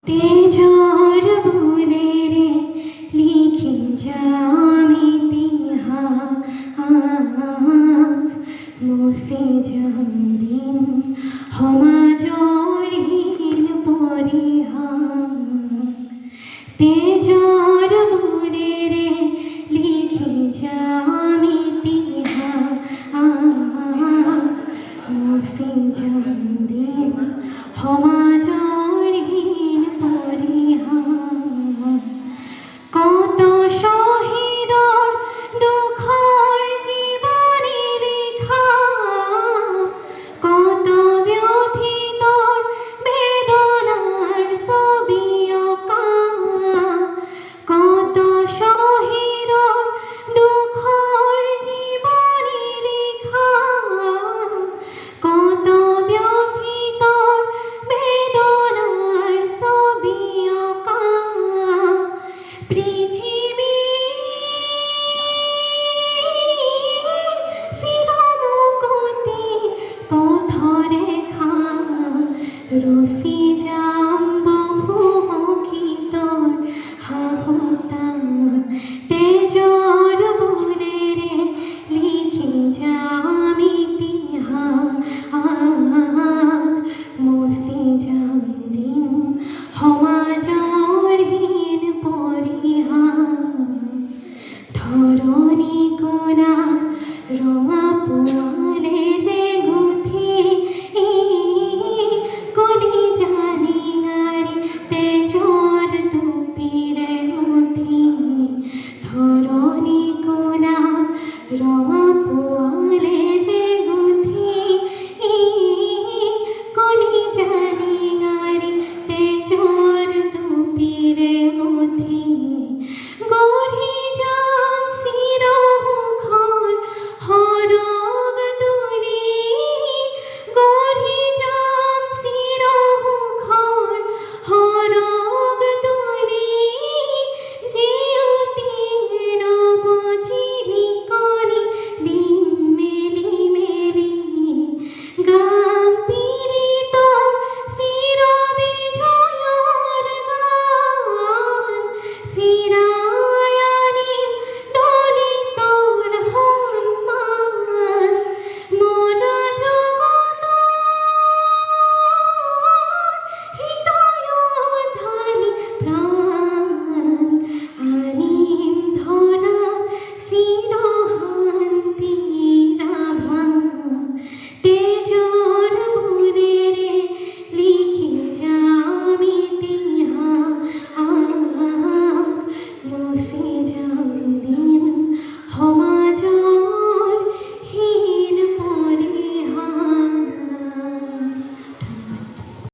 তেজর বলে রে লিখে যাম ইতিহাস মুছে যাম দিন সমাজৰহীন পৰিহাস তেজর বলে রে লিখে যাম ইতিহাস মুছে যাম দিন সমাজৰহীন পৰিহাস কত শহীদৰ দুখৰ জীৱনী লিখা কত ব্যথিতৰ বেদনাৰ ছবি অঁকা কত শহীদৰ দুখৰ জীৱনী লিখা কত ব্যথিতৰ বেদনাৰ ছবি অঁকা পৃথিৱী চিৰমুকুতি পথৰেখা ৰচি যাম বহুমুখিতৰ সাহুতা তেজৰ বোলেৰে লিখি যাম ইতিহাস মুছি যাম দিন সমাজৰ